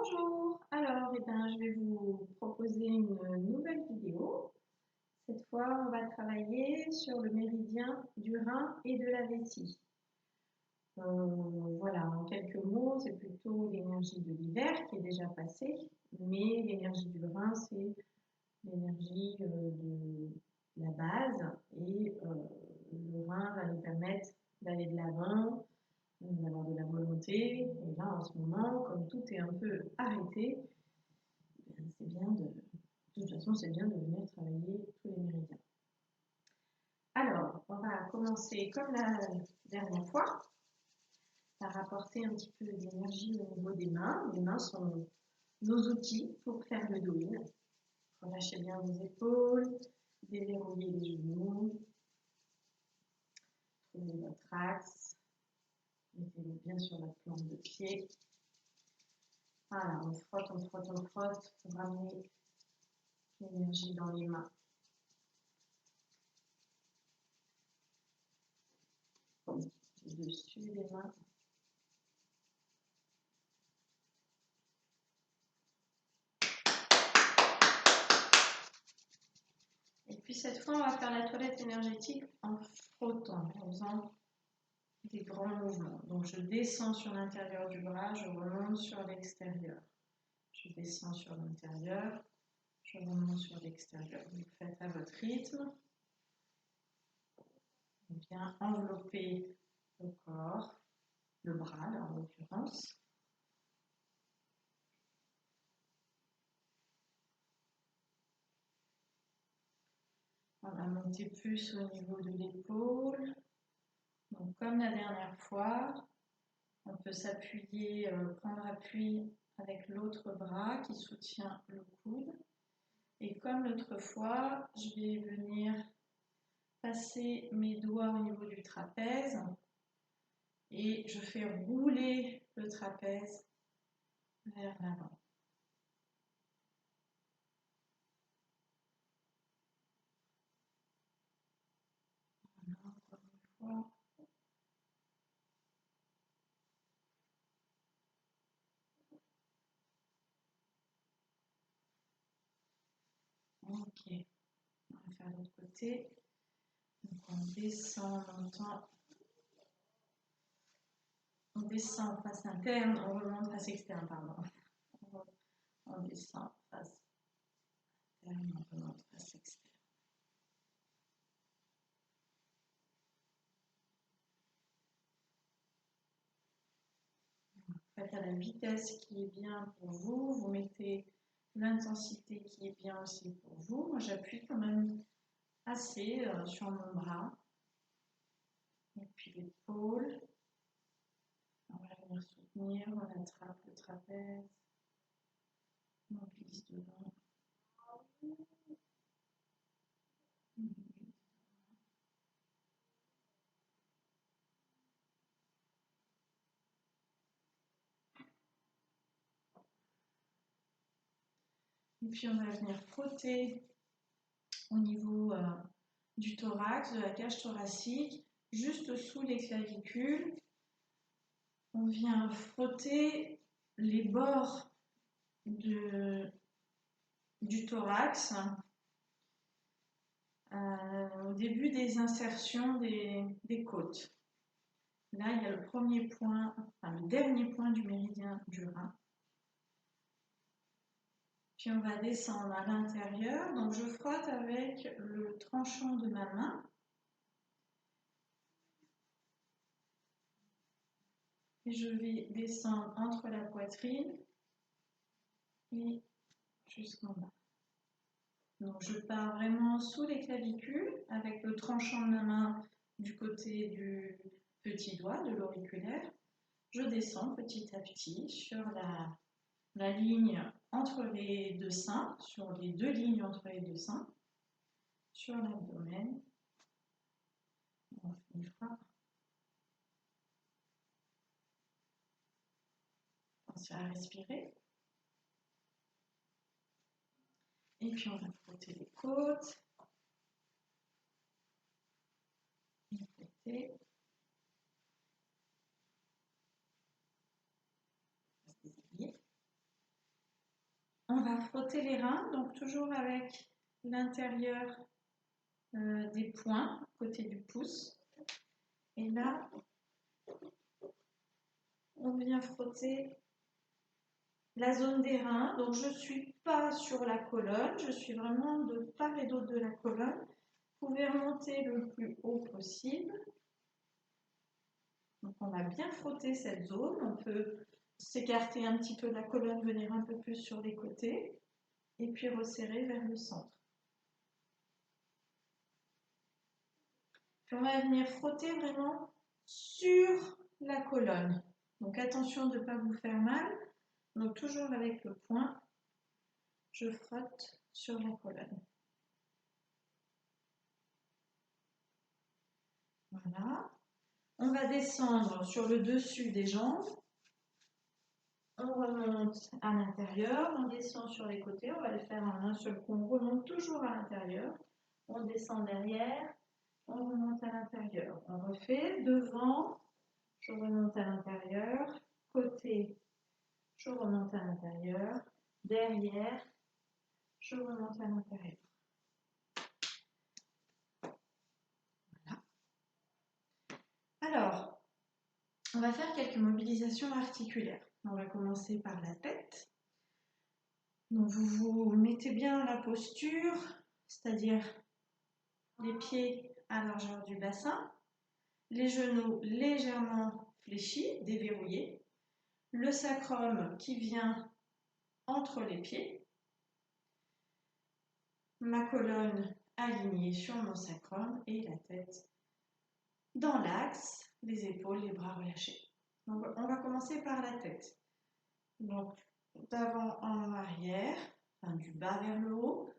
Bonjour, alors je vais vous proposer une nouvelle vidéo. Cette fois, on va travailler sur le méridien du rein et de la vessie. Voilà, en quelques mots, c'est plutôt l'énergie de l'hiver qui est déjà passée, mais l'énergie du rein, c'est l'énergie de la base et le rein va nous permettre d'aller de l'avant, d'avoir de la volonté. Et là, en ce moment, comme tout est un peu arrêté, c'est bien de toute façon, c'est bien de venir travailler tous les méridiens. Alors, on va commencer comme la dernière fois par apporter un petit peu d'énergie au niveau des mains. Les mains sont nos outils pour faire le doing. Relâchez bien vos épaules, déverrouillez les genoux, trouvez votre axe, mettez-le bien sur votre plante de pied. Voilà, on frotte, on frotte, on frotte pour ramener l'énergie dans les mains. Dessus des mains. Et puis cette fois, on va faire la toilette énergétique en frottant, en faisant des grands mouvements. Donc je descends sur l'intérieur du bras, je remonte sur l'extérieur. Je descends sur l'intérieur, je remonte sur l'extérieur. Vous le faites à votre rythme. Bien envelopper le corps, le bras là, en l'occurrence. On va monter plus au niveau de l'épaule. Donc comme la dernière fois, on peut s'appuyer, prendre appui avec l'autre bras qui soutient le coude. Et comme l'autre fois, je vais venir passer mes doigts au niveau du trapèze et je fais rouler le trapèze vers l'avant. Voilà, encore une fois. Ok, on va faire l'autre côté. Donc on descend, on descend face interne, on remonte face externe, pardon. On descend face interne, on remonte face externe. Faites à la vitesse qui est bien pour vous, vous mettez l'intensité qui est bien aussi pour vous. Moi j'appuie quand même assez sur mon bras. Et puis l'épaule. On va venir soutenir, on attrape le trapèze. On glisse devant. Et puis on va venir frotter au niveau du thorax, de la cage thoracique, juste sous les clavicules. On vient frotter les bords du thorax au début des insertions des côtes. Là, il y a le premier point, enfin le dernier point du méridien du rein. Puis on va descendre à l'intérieur. Donc je frotte avec le tranchant de ma main. Et je vais descendre entre la poitrine et jusqu'en bas. Donc je pars vraiment sous les clavicules avec le tranchant de ma main du côté du petit doigt, de l'auriculaire. Je descends petit à petit sur la ligne entre les deux seins, sur les deux lignes entre les deux seins, sur l'abdomen. On finira. Pensez à respirer. Et puis on va frotter les côtes. Et frotter. On va frotter les reins, donc toujours avec l'intérieur des poings, côté du pouce. Et là, on vient frotter la zone des reins. Donc je ne suis pas sur la colonne, je suis vraiment de part et d'autre de la colonne. Vous pouvez remonter le plus haut possible. Donc on va bien frotter cette zone. On peut s'écarter un petit peu de la colonne, venir un peu plus sur les côtés et puis resserrer vers le centre. Puis on va venir frotter vraiment sur la colonne. Donc attention de ne pas vous faire mal. Donc toujours avec le poing, je frotte sur la colonne. Voilà. On va descendre sur le dessus des jambes. On remonte à l'intérieur, on descend sur les côtés, on va le faire en un seul coup, on remonte toujours à l'intérieur, on descend derrière, on remonte à l'intérieur. On refait devant, je remonte à l'intérieur, côté, je remonte à l'intérieur, derrière, je remonte à l'intérieur. Voilà. Alors, on va faire quelques mobilisations articulaires. On va commencer par la tête. Donc vous vous mettez bien la posture, c'est-à-dire les pieds à largeur du bassin, les genoux légèrement fléchis, déverrouillés, le sacrum qui vient entre les pieds, ma colonne alignée sur mon sacrum et la tête dans l'axe, les épaules, les bras relâchés. Donc on va commencer par la tête. Donc d'avant en arrière, enfin, du bas vers le haut.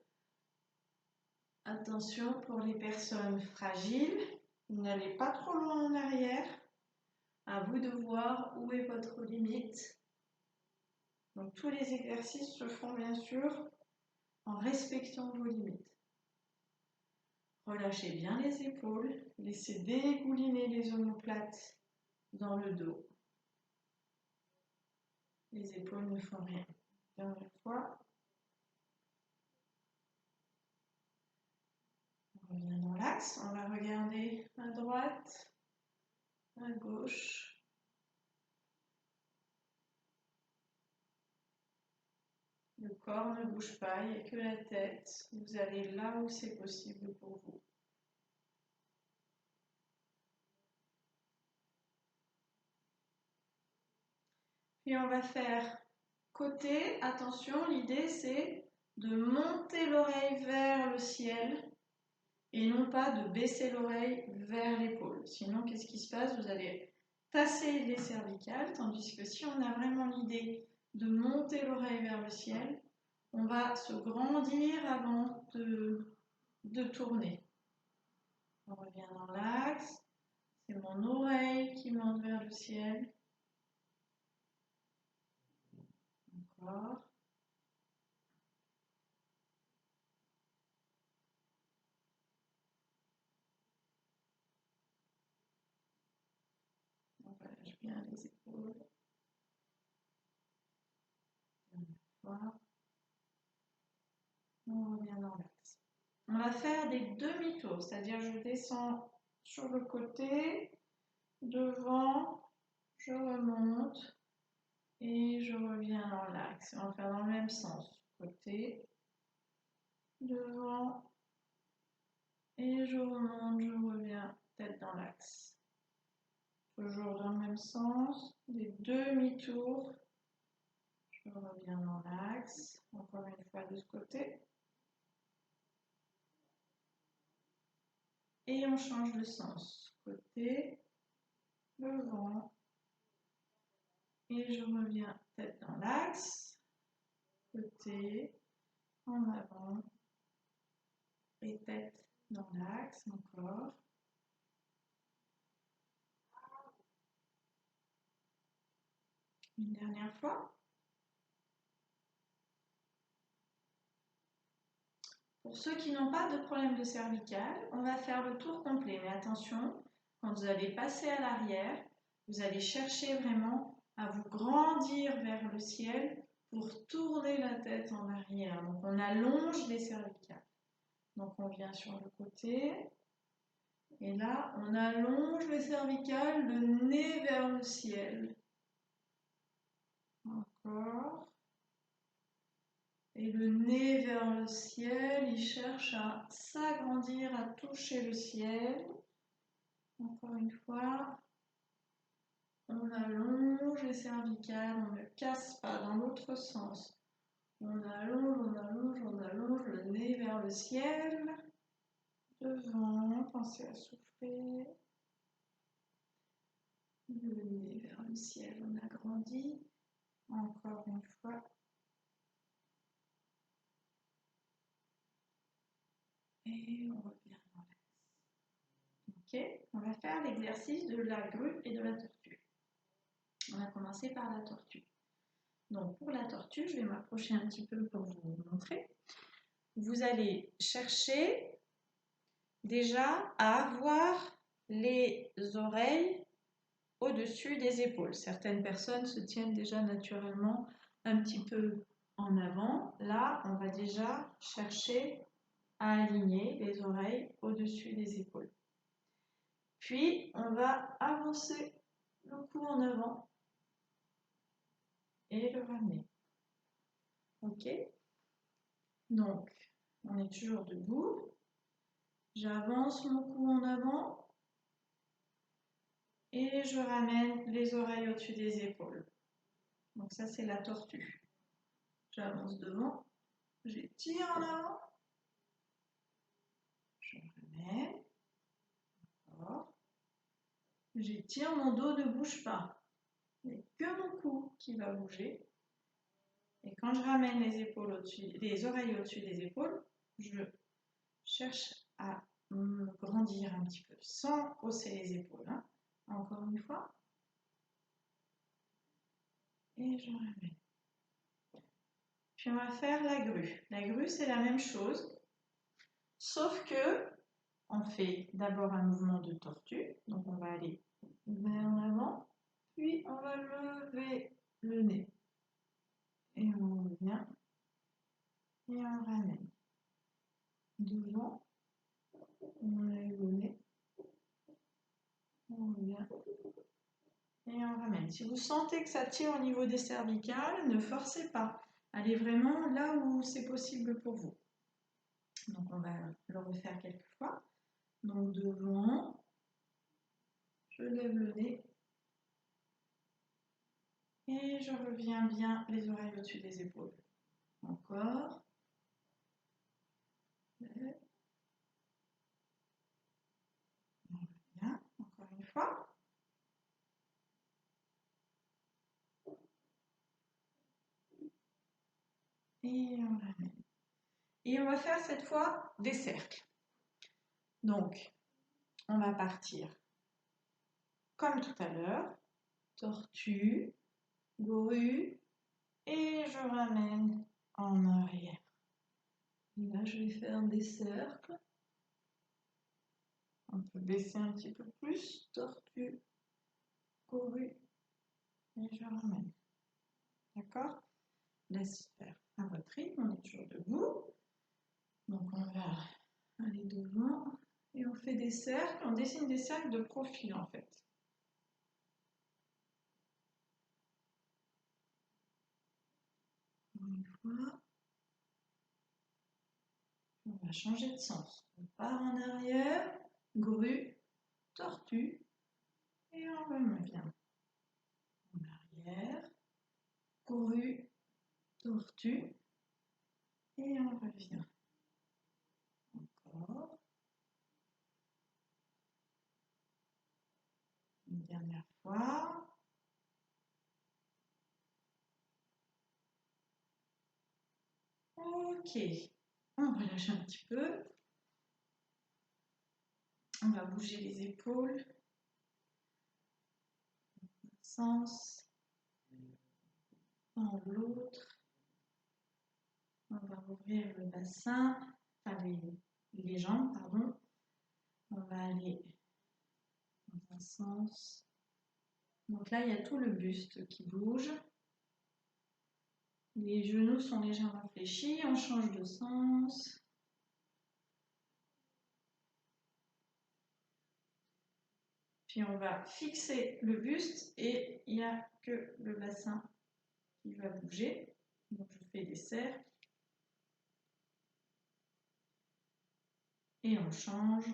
Attention pour les personnes fragiles, n'allez pas trop loin en arrière. À vous de voir où est votre limite. Donc tous les exercices se font bien sûr en respectant vos limites. Relâchez bien les épaules, laissez dégouliner les omoplates dans le dos. Les épaules ne font rien. Dernière fois. On revient dans l'axe, on va regarder à droite, à gauche. Le corps ne bouge pas, il n'y a que la tête. Vous allez là où c'est possible pour vous. Puis on va faire côté. Attention, l'idée c'est de monter l'oreille vers le ciel et non pas de baisser l'oreille vers l'épaule. Sinon, qu'est-ce qui se passe? Vous allez tasser les cervicales, tandis que si on a vraiment l'idée de monter l'oreille vers le ciel, on va se grandir avant de tourner. On revient dans l'axe, c'est mon oreille qui monte vers le ciel. Encore. On relâche bien les épaules. Voilà. On revient dans l'axe. On va faire des demi-tours, c'est-à-dire je descends sur le côté, devant, je remonte et je reviens dans l'axe. On va faire dans le même sens. Côté, devant et je remonte, je reviens tête dans l'axe. Toujours dans le même sens, des demi-tours. Je reviens dans l'axe, encore une fois de ce côté. Et on change de sens. Côté, devant. Et je reviens tête dans l'axe. Côté, en avant. Et tête dans l'axe encore. Une dernière fois. Pour ceux qui n'ont pas de problème de cervicale, on va faire le tour complet. Mais attention, quand vous allez passer à l'arrière, vous allez chercher vraiment à vous grandir vers le ciel pour tourner la tête en arrière. Donc on allonge les cervicales. Donc on vient sur le côté. Et là, on allonge les cervicales, le nez vers le ciel. Encore. Et le nez vers le ciel, il cherche à s'agrandir, à toucher le ciel. Encore une fois. On allonge les cervicales, on ne casse pas dans l'autre sens. On allonge, on allonge, on allonge le nez vers le ciel. Devant, pensez à souffler. Le nez vers le ciel, on agrandit. Encore une fois. Et on revient dans l'axe. Ok, on va faire l'exercice de la grue et de la tortue. On va commencer par la tortue. Donc pour la tortue, je vais m'approcher un petit peu pour vous montrer. Vous allez chercher déjà à avoir les oreilles au-dessus des épaules. Certaines personnes se tiennent déjà naturellement un petit peu en avant. Là, on va déjà chercher à aligner les oreilles au-dessus des épaules. Puis, on va avancer le cou en avant et le ramener. Ok? Donc, on est toujours debout. J'avance mon cou en avant. Et je ramène les oreilles au-dessus des épaules. Donc ça, c'est la tortue. J'avance devant, j'étire en avant, je ramène, encore. J'étire, mon dos ne bouge pas. Il n'y a que mon cou qui va bouger. Et quand je ramène les oreilles au-dessus des épaules, je cherche à me grandir un petit peu, sans hausser les épaules. Hein. Encore une fois. Et je ramène. Puis on va faire la grue. La grue, c'est la même chose, sauf que on fait d'abord un mouvement de tortue. Donc on va aller vers l'avant, puis on va lever le nez. Et on revient et on ramène. Devant, on lève le nez, on revient et on ramène. Si vous sentez que ça tire au niveau des cervicales, ne forcez pas. Allez vraiment là où c'est possible pour vous. Donc on va le refaire quelques fois. Donc devant, je lève le nez et je reviens bien les oreilles au-dessus des épaules. Encore. On revient, encore une fois. Et on ramène. Et on va faire cette fois des cercles. Donc, on va partir comme tout à l'heure. Tortue, grue, et je ramène en arrière. Et là, je vais faire des cercles. On peut baisser un petit peu plus. Tortue, grue, et je ramène. D'accord? Laisse faire à votre rythme, on est toujours debout. Donc, on va aller devant. Et on fait des cercles, on dessine des cercles de profil en fait. Une fois. On va changer de sens. On part en arrière, grue, tortue, et on revient. En arrière, grue, tortue, et on revient. Encore. Une dernière fois. Ok. On relâche un petit peu. On va bouger les épaules. Un sens. Dans l'autre. On va ouvrir le bassin. Enfin, les jambes, pardon. On va aller dans un sens. Donc là, il y a tout le buste qui bouge. Les genoux sont légèrement fléchis, on change de sens. Puis on va fixer le buste et il n'y a que le bassin qui va bouger. Donc je fais des cercles. Et on change.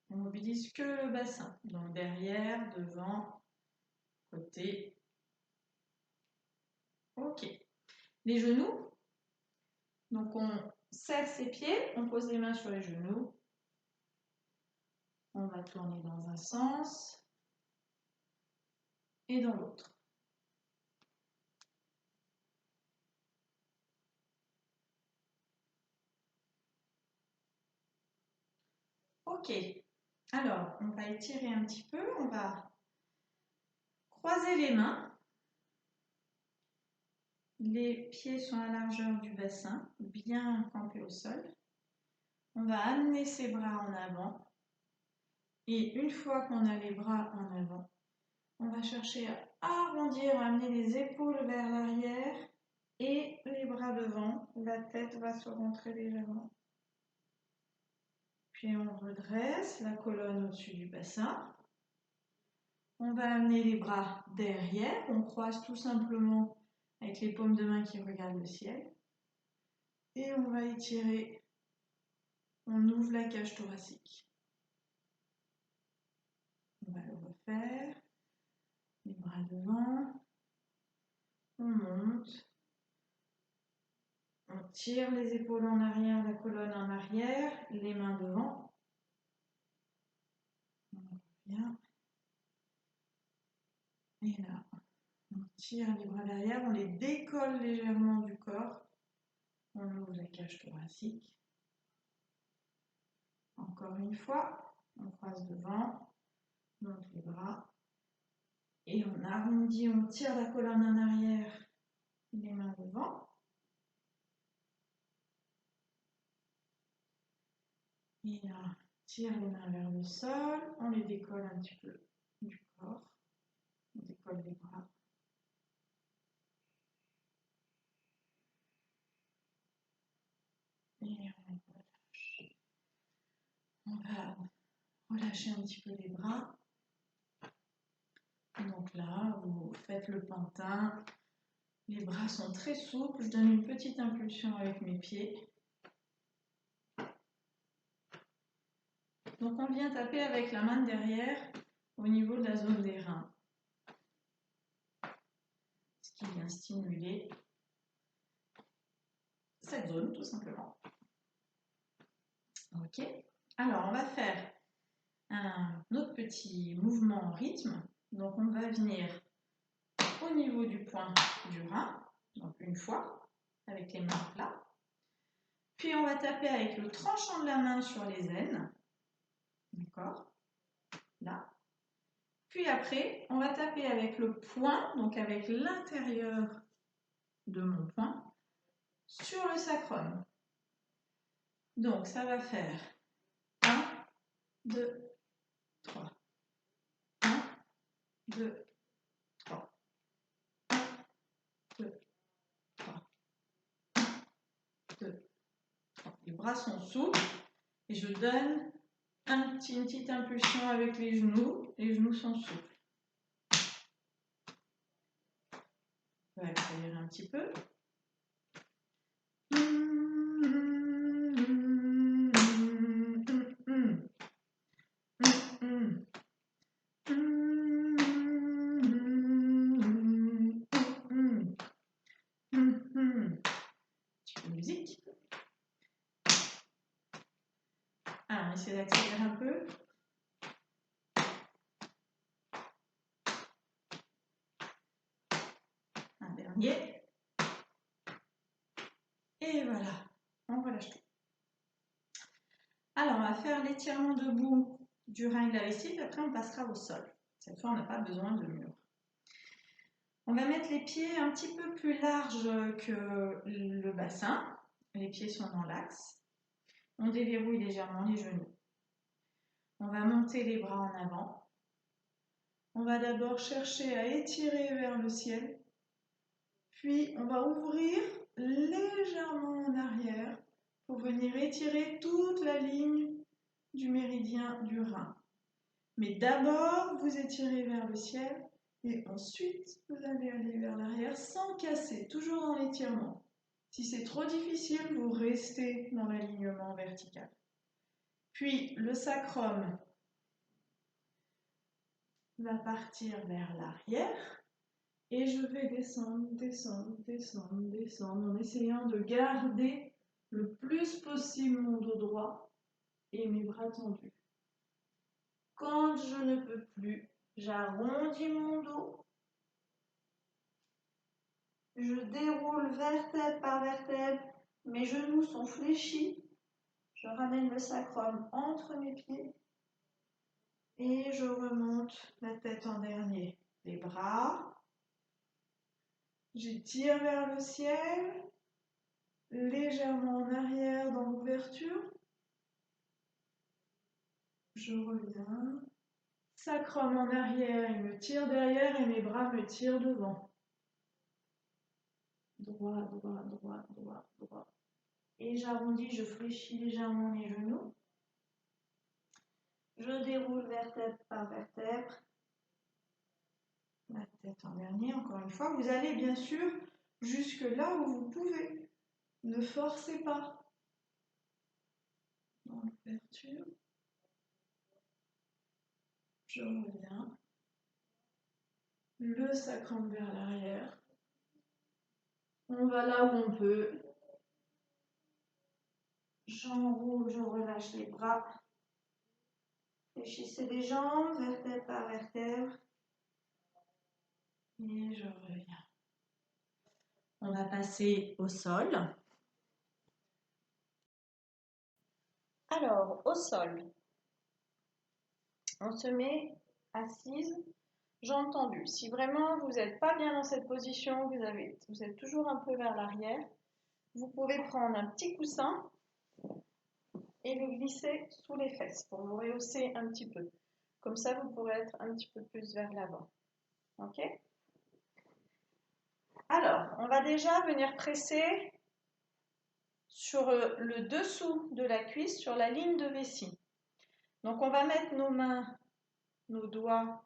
On mobilise que le bassin. Donc derrière, devant, côté. Ok. Les genoux. Donc on serre ses pieds, on pose les mains sur les genoux. On va tourner dans un sens et dans l'autre. Ok. Alors, on va étirer un petit peu. On va croiser les mains. Les pieds sont à la largeur du bassin, bien campés au sol. On va amener ses bras en avant. Et une fois qu'on a les bras en avant, on va chercher à arrondir, à amener les épaules vers l'arrière et les bras devant. La tête va se rentrer légèrement. Puis on redresse la colonne au-dessus du bassin. On va amener les bras derrière. On croise tout simplement avec les paumes de main qui regardent le ciel. Et on va étirer. On ouvre la cage thoracique. On va le refaire. Les bras devant. On monte. On tire les épaules en arrière, la colonne en arrière, les mains devant. On revient. Et là, on tire les bras derrière, on les décolle légèrement du corps. On ouvre la cage thoracique. Encore une fois, on croise devant, on monte les bras. Et on arrondit, on tire la colonne en arrière, les mains devant. Et là, on tire les mains vers le sol, on les décolle un petit peu du corps. On décolle les bras. Et on relâche. On va relâcher un petit peu les bras. Donc là, vous faites le pantin. Les bras sont très souples. Je donne une petite impulsion avec mes pieds. Donc on vient taper avec la main de derrière au niveau de la zone des reins. Ce qui vient stimuler cette zone tout simplement. Ok. Alors on va faire un autre petit mouvement en rythme. Donc on va venir au niveau du point du rein, donc une fois, avec les mains là. Puis on va taper avec le tranchant de la main sur les aines. D'accord? Là. Puis après, on va taper avec le poing, donc avec l'intérieur de mon poing, sur le sacrum. Donc ça va faire 1, 2, 3. 1, 2, 3. 1, 2, 3. 1, 2, 3. Les bras sont souples et je donne une petite impulsion avec les genoux. Les genoux sont souples. On va accélérer un petit peu. Petit peu de musique. Alors, on essaie d'accélérer un peu. Un dernier. Et voilà, on relâche tout. Alors, on va faire l'étirement debout du rein et de la vessie, puis après on passera au sol. Cette fois, on n'a pas besoin de mur. On va mettre les pieds un petit peu plus larges que le bassin. Les pieds sont dans l'axe. On déverrouille légèrement les genoux. On va monter les bras en avant. on va d'abord chercher à étirer vers le ciel, puis on va ouvrir légèrement en arrière pour venir étirer toute la ligne du méridien du rein. Mais d'abord, vous étirez vers le ciel et ensuite, vous allez aller vers l'arrière sans casser, toujours dans l'étirement. Si c'est trop difficile, vous restez dans l'alignement vertical. Puis, le sacrum va partir vers l'arrière et je vais descendre, descendre, descendre, descendre en essayant de garder le plus possible mon dos droit et mes bras tendus. Quand je ne peux plus, j'arrondis mon dos. Je déroule vertèbre par vertèbre. Mes genoux sont fléchis. Je ramène le sacrum entre mes pieds. Et je remonte la tête en dernier. Les bras. J'étire vers le ciel. Légèrement en arrière dans l'ouverture. Je reviens. Sacrum en arrière, il me tire derrière et mes bras me tirent devant. Droit, droit, droit, droit, droit. Et j'arrondis, je fléchis légèrement les genoux. Je déroule vertèbre par vertèbre. La tête en dernier, encore une fois. Vous allez bien sûr jusque là où vous pouvez. Ne forcez pas. Dans l'ouverture. Je reviens. Le sacrum vers l'arrière. On va là où on peut. J'enroule, je relâche les bras. Fléchissez les jambes, vertèbre par vertèbre. Et je reviens. On va passer au sol. Alors, au sol, on se met assise, jambes tendues. Si vraiment vous n'êtes pas bien dans cette position, vous êtes toujours un peu vers l'arrière, vous pouvez prendre un petit coussin et le glisser sous les fesses pour vous rehausser un petit peu. Comme ça, vous pourrez être un petit peu plus vers l'avant. Ok ? Alors, on va déjà venir presser sur le dessous de la cuisse, sur la ligne de vessie. Donc, on va mettre nos mains, nos doigts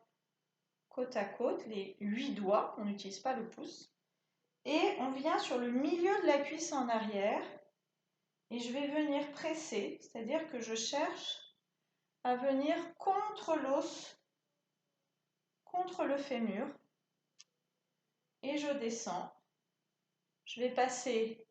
côte à côte, les 8 doigts, on n'utilise pas le pouce. Et on vient sur le milieu de la cuisse en arrière et je vais venir presser, c'est-à-dire que je cherche à venir contre l'os, contre le fémur et je descends. Je vais passer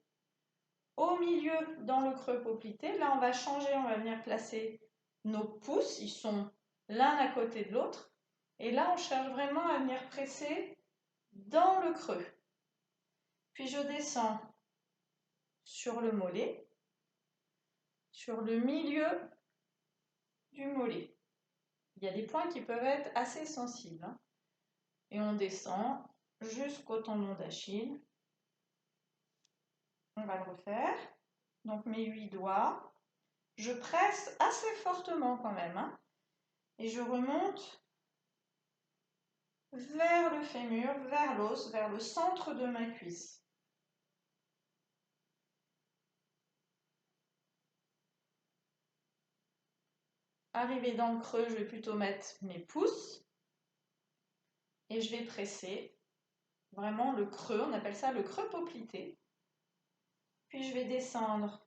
au milieu dans le creux poplité. Là, on va changer, on va venir placer nos pouces, ils sont l'un à côté de l'autre. Et là, on cherche vraiment à venir presser dans le creux. Puis je descends sur le mollet, sur le milieu du mollet. Il y a des points qui peuvent être assez sensibles. Hein. Et on descend jusqu'au tendon d'Achille. On va le refaire. Donc mes 8 doigts. Je presse assez fortement quand même. Hein. Et je remonte vers le fémur, vers l'os, vers le centre de ma cuisse. Arrivé dans le creux, je vais plutôt mettre mes pouces et je vais presser vraiment le creux, on appelle ça le creux poplité. Puis je vais descendre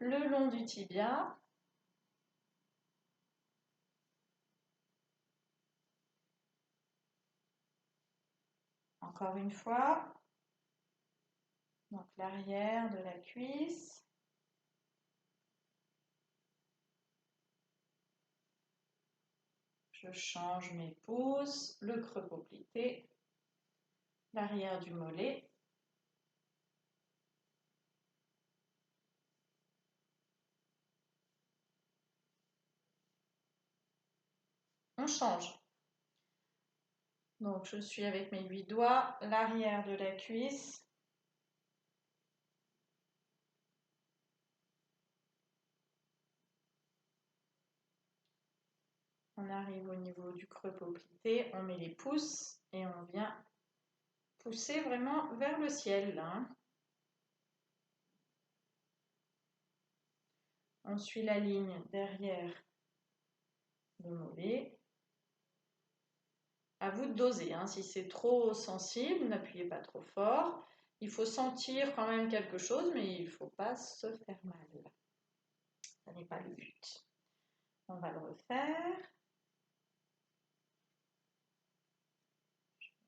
le long du tibia. Encore une fois, donc l'arrière de la cuisse. Je change mes pouces, le creux poplité, l'arrière du mollet. On change. Donc je suis avec mes 8 doigts, l'arrière de la cuisse. On arrive au niveau du creux poplité, on met les pouces et on vient pousser vraiment vers le ciel là, hein. On suit la ligne derrière le mollet. À vous de doser, hein. Si c'est trop sensible, n'appuyez pas trop fort. Il faut sentir quand même quelque chose, mais il ne faut pas se faire mal. Ce n'est pas le but. On va le refaire.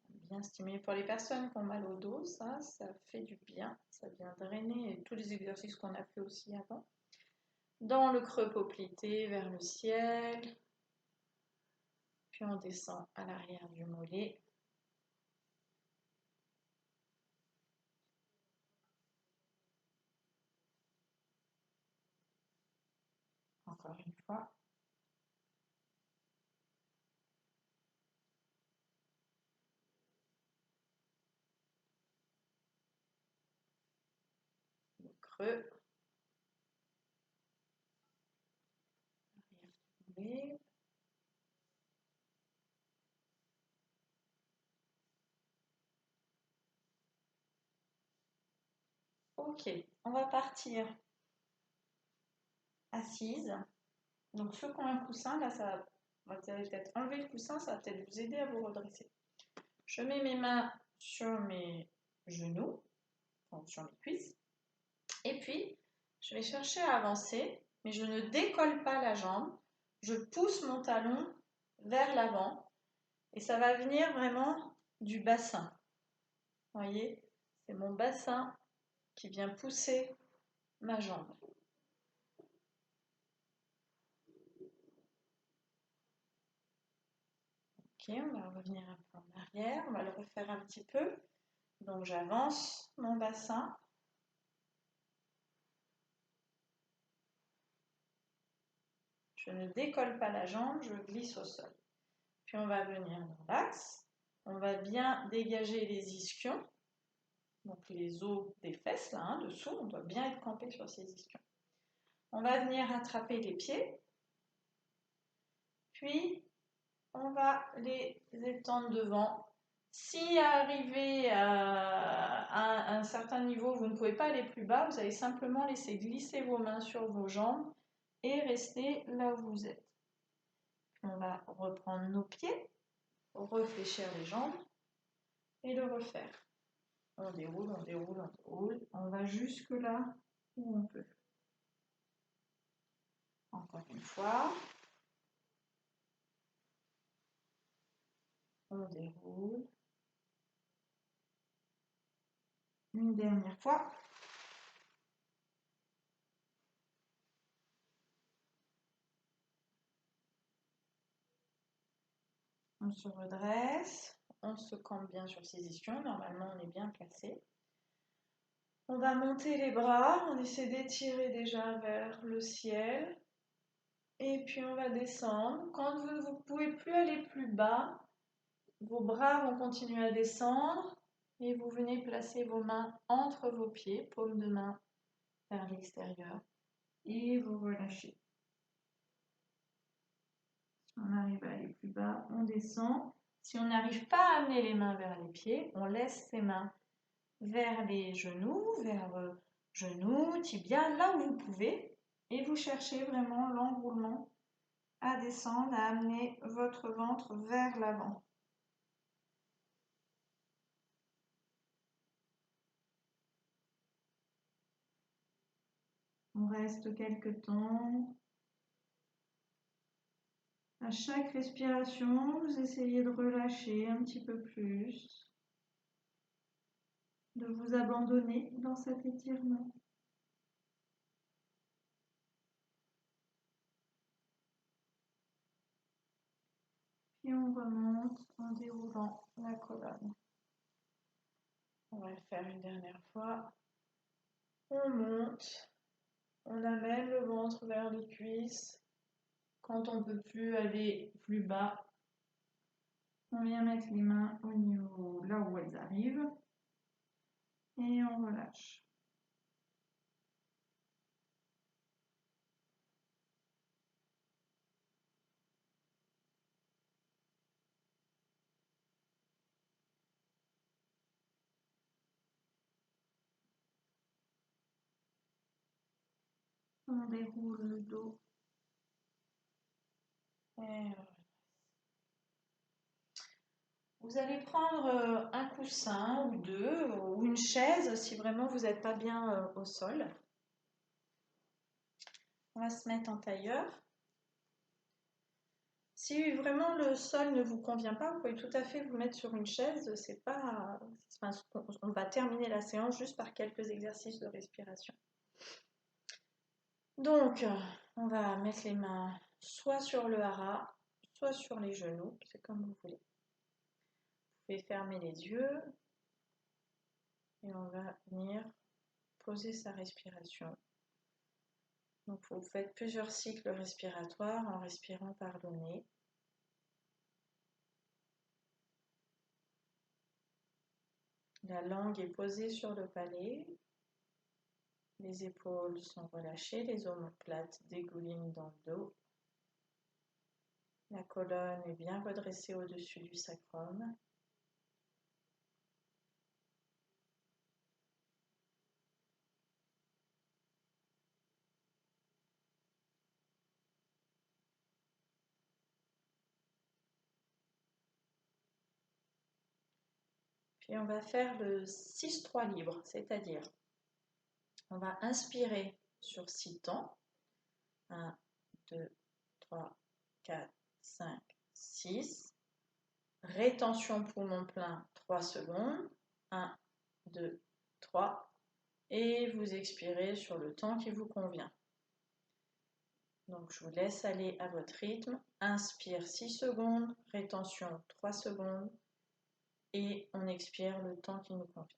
Bien stimuler pour les personnes qui ont mal au dos, ça fait du bien. Ça vient drainer tous les exercices qu'on a fait aussi avant. Dans le creux poplité vers le ciel. Puis on descend à l'arrière du mollet. Encore une fois. Le creux. Arrière du mollet. Ok, on va partir assise. Donc ceux qui ont un coussin, là, vous allez peut-être enlever le coussin, ça va peut-être vous aider à vous redresser. Je mets mes mains sur mes genoux, donc sur mes cuisses. Et puis, je vais chercher à avancer, mais je ne décolle pas la jambe. Je pousse mon talon vers l'avant et ça va venir vraiment du bassin. Vous voyez, c'est mon bassin qui vient pousser ma jambe. Ok, on va revenir un peu en arrière, on va le refaire un petit peu. Donc j'avance mon bassin. Je ne décolle pas la jambe, je glisse au sol. Puis on va venir dans l'axe. On va bien dégager les ischions, donc les os des fesses, là, hein, dessous. On doit bien être campé sur ces ischions. On va venir attraper les pieds. Puis on va les étendre devant. Si arrivé à un certain niveau, vous ne pouvez pas aller plus bas, vous allez simplement laisser glisser vos mains sur vos jambes et rester là où vous êtes. On va reprendre nos pieds, réfléchir les jambes et le refaire. On déroule, on déroule, on déroule. On va jusque là où on peut. Encore une fois. On déroule. Une dernière fois. On se redresse, on se campe bien sur ses ischions, normalement on est bien placé. On va monter les bras, on essaie d'étirer déjà vers le ciel. Et puis on va descendre. Quand vous ne pouvez plus aller plus bas, vos bras vont continuer à descendre et vous venez placer vos mains entre vos pieds, paume de main vers l'extérieur et vous relâchez. Si on arrive à aller plus bas, on descend. Si on n'arrive pas à amener les mains vers les pieds, on laisse ses mains vers les genoux, vers genoux, tibia, là où vous pouvez. Et vous cherchez vraiment l'enroulement à descendre, à amener votre ventre vers l'avant. On reste quelques temps. À chaque respiration, vous essayez de relâcher un petit peu plus, de vous abandonner dans cet étirement. Puis on remonte en déroulant la colonne. On va le faire une dernière fois. On monte, on amène le ventre vers les cuisses. Quand on ne peut plus aller plus bas, on vient mettre les mains au niveau là où elles arrivent et on relâche. on déroule le dos. Vous allez prendre un coussin ou deux, ou une chaise si vraiment vous n'êtes pas bien au sol. On va se mettre en tailleur. Si vraiment le sol ne vous convient pas, vous pouvez tout à fait vous mettre sur une chaise. C'est pas, on va terminer la séance juste par quelques exercices de respiration. Donc, on va mettre les mains soit sur le hara, soit sur les genoux, c'est comme vous voulez. Vous pouvez fermer les yeux et on va venir poser sa respiration. Donc, vous faites plusieurs cycles respiratoires en respirant par le nez. La langue est posée sur le palais. Les épaules sont relâchées, les omoplates dégoulinent dans le dos. La colonne est bien redressée au-dessus du sacrum. Puis on va faire le 6-3 libre, c'est-à-dire on va inspirer sur 6 temps. 1, 2, 3, 4, 5, 6. Rétention poumon plein 3 secondes. 1, 2, 3. Et vous expirez sur le temps qui vous convient. Donc je vous laisse aller à votre rythme. Inspire 6 secondes, rétention 3 secondes. Et on expire le temps qui nous convient.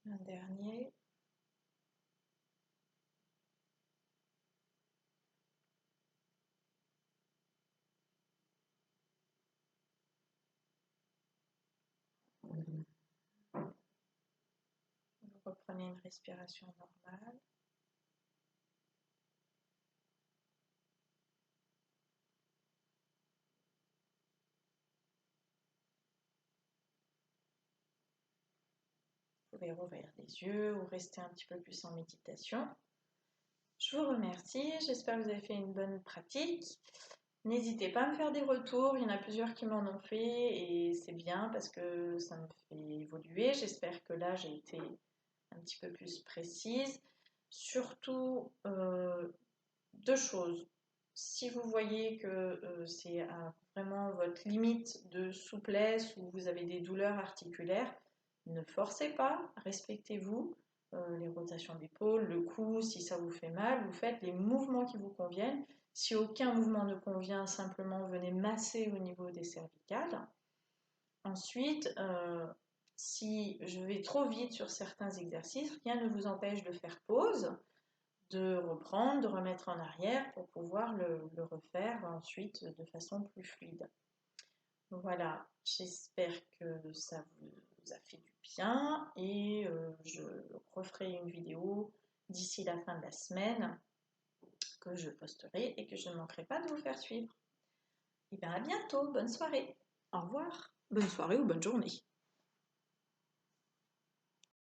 Un dernier. Vous reprenez une respiration normale. Vous pouvez rouvrir les yeux ou rester un petit peu plus en méditation. Je vous remercie, j'espère que vous avez fait une bonne pratique. N'hésitez pas à me faire des retours, il y en a plusieurs qui m'en ont fait et c'est bien parce que ça me fait évoluer. J'espère que là j'ai été un petit peu plus précise. Surtout, deux choses. Si vous voyez que c'est vraiment votre limite de souplesse ou vous avez des douleurs articulaires, ne forcez pas, respectez-vous. Les rotations d'épaule, le cou, si ça vous fait mal, vous faites les mouvements qui vous conviennent. Si aucun mouvement ne convient, simplement venez masser au niveau des cervicales. Ensuite, si je vais trop vite sur certains exercices, rien ne vous empêche de faire pause, de reprendre, de remettre en arrière pour pouvoir le refaire ensuite de façon plus fluide. Voilà, j'espère que ça vous a fait du bien et je referai une vidéo d'ici la fin de la semaine que je posterai et que je ne manquerai pas de vous faire suivre. Et bien à bientôt, bonne soirée, au revoir, bonne soirée ou bonne journée.